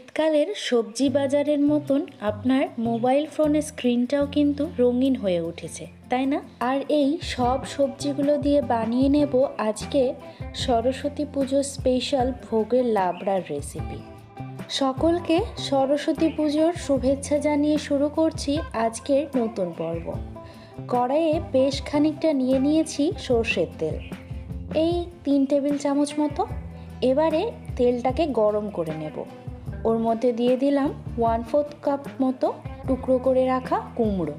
শীতকালের সবজি বাজারের মতন আপনার মোবাইল ফোনের স্ক্রিনটাও কিন্তু রঙিন হয়ে উঠেছে, তাই না? আর এই সব সবজিগুলো দিয়ে বানিয়ে নেব আজকে সরস্বতী পুজোর স্পেশাল ভোগের লাবড়ার রেসিপি। সকলকে সরস্বতী পুজোর শুভেচ্ছা জানিয়ে শুরু করছি আজকের নতুন পর্ব। কড়াইয়ে বেশ খানিকটা নিয়ে নিয়েছি সর্ষের তেল, এই 3 টেবিল চামচ মতো। এবারে তেলটাকে গরম করে নেব। ওর মধ্যে দিয়ে দিলাম 1/4 কাপ মতো টুকরো করে রাখা কুমড়ো।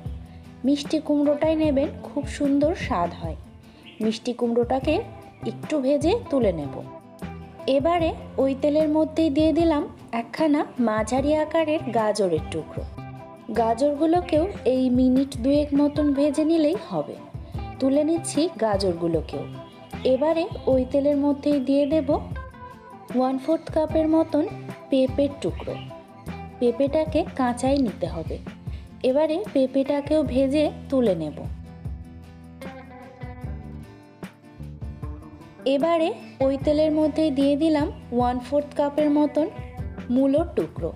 মিষ্টি কুমড়োটাই নেবেন, খুব সুন্দর স্বাদ হয়। মিষ্টি কুমড়োটাকে একটু ভেজে তুলে নেব। এবারে ওই তেলের মধ্যেই দিয়ে দিলাম একখানা মাঝারি আকারের গাজরের টুকরো। গাজরগুলোকেও এই মিনিট 2 মতন ভেজে নিলেই হবে। তুলে নিচ্ছি গাজরগুলোকেও। এবারে ওই তেলের মধ্যেই দিয়ে দেব 1/4 কাপের মতন পেঁপের টুকরো। পেঁপেটাকে কাঁচাই নিতে হবে। এবারে পেঁপেটাকেও ভেজে তুলে নেব। এবারে ওই তেলের মধ্যেই দিয়ে দিলাম 1/4 কাপের মতন মূলোর টুকরো।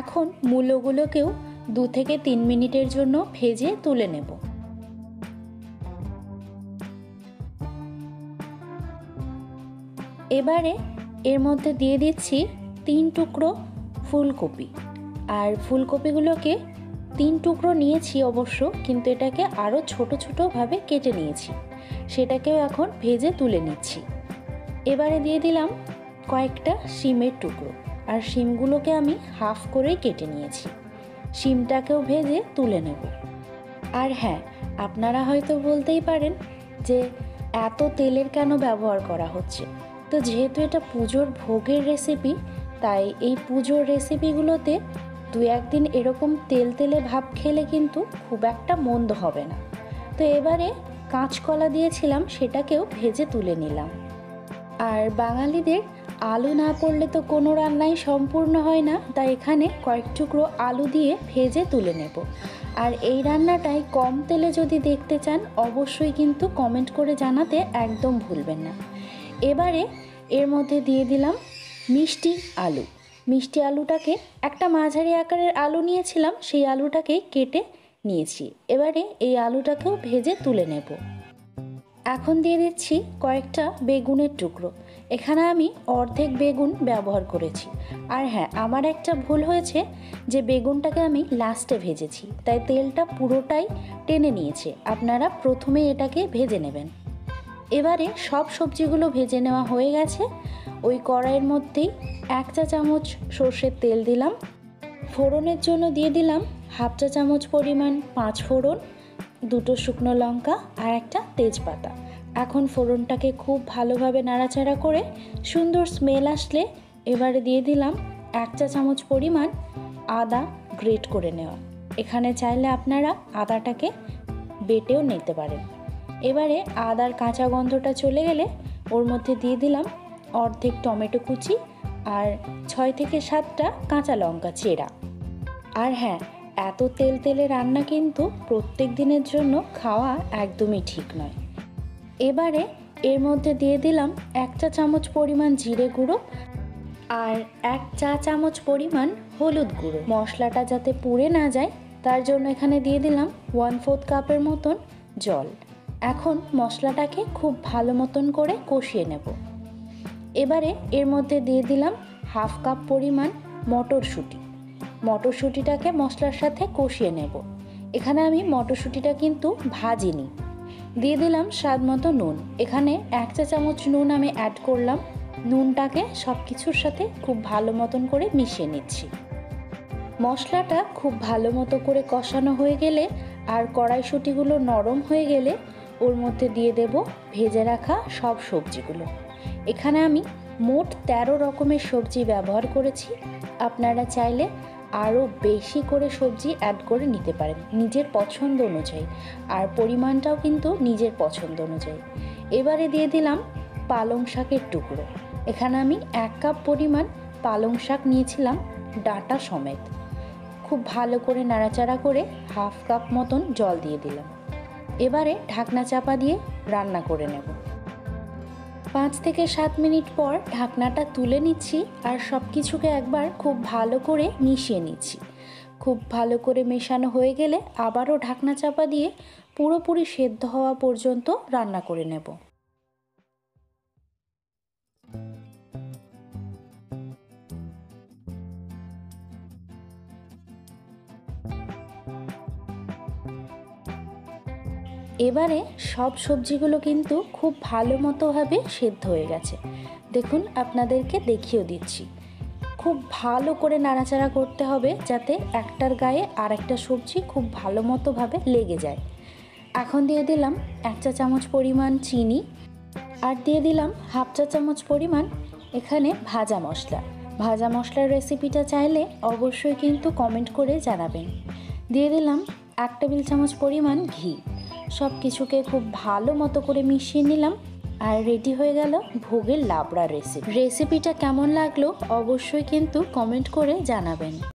এখন মূলোগুলোকেও 2 থেকে 3 মিনিটের জন্য ভেজে তুলে নেব। এবারে এর মধ্যে দিয়ে দিচ্ছি 3 টুকরো ফুলকপি। আর ফুলকপিগুলোকে 3 টুকরো নিয়েছি অবশ্য, কিন্তু এটাকে আরও ছোট ছোটোভাবে কেটে নিয়েছি। সেটাকেও এখন ভেজে তুলে নিচ্ছি। এবারে দিয়ে দিলাম কয়েকটা শিমের টুকরো। আর শিমগুলোকে আমি হাফ করেই কেটে নিয়েছি। শিমটাকেও ভেজে তুলে নেব। আর হ্যাঁ, আপনারা হয়তো বলতেই পারেন যে এত তেলের কেন ব্যবহার করা হচ্ছে। তো যেহেতু এটা পুজোর ভোগের রেসিপি, তাই এই পুজোর রেসিপিগুলোতে 2-1 দিন এরকম তেল তেলে ভাব খেলে কিন্তু খুব একটা মন্দ হবে না। তো এবারে কাঁচকলা দিয়েছিলাম, সেটাকেও ভেজে তুলে নিলাম। আর বাঙালিদের আলু না পড়লে তো কোনো রান্নাই সম্পূর্ণ হয় না, তাই এখানে কয়েক টুকরো আলু দিয়ে ভেজে তুলে নেব। আর এই রান্নাটাই কম তেলে যদি দেখতে চান, অবশ্যই কিন্তু কমেন্ট করে জানাতে একদম ভুলবেন না। এবারে এর মধ্যে দিয়ে দিলাম মিষ্টি আলু। মিষ্টি আলুটাকে একটা মাঝারি আকারের আলু নিয়েছিলাম, সেই আলুটাকেই কেটে নিয়েছি। এবারে এই আলুটাকেও ভেজে তুলে নেব। এখন দিয়ে দিচ্ছি কয়েকটা বেগুনের টুকরো। এখানে আমি অর্ধেক বেগুন ব্যবহার করেছি। আর হ্যাঁ, আমার একটা ভুল হয়েছে যে বেগুনটাকে আমি লাস্টে ভেজেছি, তাই তেলটা পুরোটাই টেনে নিয়েছে। আপনারা প্রথমে এটাকে ভেজে নেবেন। এবারে সব সবজিগুলো ভেজে নেওয়া হয়ে গেছে। ওই কড়াইয়ের মধ্যেই 1 চা চামচ সর্ষের তেল দিলাম। ফোড়নের জন্য দিয়ে দিলাম 1/2 চা চামচ পরিমাণ 5 ফোড়ন, 2টো শুকনো লঙ্কা আর একটা তেজপাতা। এখন ফোড়নটাকে খুব ভালোভাবে নাড়াচাড়া করে সুন্দর স্মেল আসলে এবারে দিয়ে দিলাম 1 চা চামচ পরিমাণ আদা গ্রেট করে নেওয়া। এখানে চাইলে আপনারা আদাটাকে বেটেও নিতে পারেন। এবারে আদার কাঁচা গন্ধটা চলে গেলে ওর মধ্যে দিয়ে দিলাম অর্ধেক টমেটো কুচি আর 6 থেকে 7টা কাঁচা লঙ্কা চেরা। আর হ্যাঁ, এত তেল তেলে রান্না কিন্তু প্রত্যেক দিনের জন্য খাওয়া একদমই ঠিক নয়। এবারে এর মধ্যে দিয়ে দিলাম 1 চা চামচ পরিমাণ জিরে গুঁড়ো আর 1 চা চামচ পরিমাণ হলুদ গুঁড়ো। মশলাটা যাতে পুড়ে না যায় তার জন্য এখানে দিয়ে দিলাম 1/4 কাপের মতন জল। এখন মশলাটাকে খুব ভালো মতন করে কষিয়ে নেব। এবারে এর মধ্যে দিয়ে দিলাম 1/2 কাপ পরিমাণ মটরশুঁটি। মটরশুঁটিটাকে মশলার সাথে কষিয়ে নেব। এখানে আমি মটরশুঁটিটা কিন্তু ভাজিনি। দিয়ে দিলাম স্বাদ মতো নুন। এখানে 1 চা চামচ নুন আমি অ্যাড করলাম। নুনটাকে সব কিছুর সাথে খুব ভালো মতন করে মিশিয়ে নিচ্ছি। মশলাটা খুব ভালো মতো করে কষানো হয়ে গেলে আর কড়াইশুঁটিগুলো নরম হয়ে গেলে ওর মধ্যে দিয়ে দেব ভেজে রাখা সব সবজিগুলো। এখানে আমি মোট 13 রকমের সবজি ব্যবহার করেছি। আপনারা চাইলে আরও বেশি করে সবজি অ্যাড করে নিতে পারেন নিজের পছন্দ অনুযায়ী, আর পরিমাণটাও কিন্তু নিজের পছন্দ অনুযায়ী। এবারে দিয়ে দিলাম পালং শাকের টুকরো। এখানে আমি 1 কাপ পরিমাণ পালং শাক নিয়েছিলাম ডাঁটা সমেত। খুব ভালো করে নাড়াচাড়া করে 1/2 কাপ মতন জল দিয়ে দিলাম। এবারে ঢাকনা চাপা দিয়ে রান্না করে নেব। 5 থেকে 7 মিনিট পর ঢাকনাটা তুলে নিচ্ছি আর সব কিছুকে একবার খুব ভালো করে মিশিয়ে নিচ্ছি। খুব ভালো করে মেশানো হয়ে গেলে আবারও ঢাকনা চাপা দিয়ে পুরোপুরি সেদ্ধ হওয়া পর্যন্ত রান্না করে নেব। এবারে সব সবজিগুলো কিন্তু খুব ভালো মতোভাবে সেদ্ধ হয়ে গেছে। দেখুন, আপনাদেরকে দেখিয়ে দিচ্ছি। খুব ভালো করে নাড়াচাড়া করতে হবে যাতে একটার গায়ে আর একটা সবজি খুব ভালো মতোভাবে লেগে যায়। এখন দিয়ে দিলাম 1 চা চামচ পরিমাণ চিনি আর দিয়ে দিলাম 1/2 চা চামচ পরিমাণ এখানে ভাজা মশলা। ভাজা মশলার রেসিপিটা চাইলে অবশ্যই কিন্তু কমেন্ট করে জানাবেন। দিয়ে দিলাম 1 টেবিল চামচ পরিমাণ ঘি। সব কিছুকে খুব ভালো মতো করে মিশিয়ে নিলাম আর রেডি হয়ে গেল ভোগের লাবড়া রেসিপিটা কেমন লাগলো অবশ্যই কিন্তু কমেন্ট করে জানাবেন।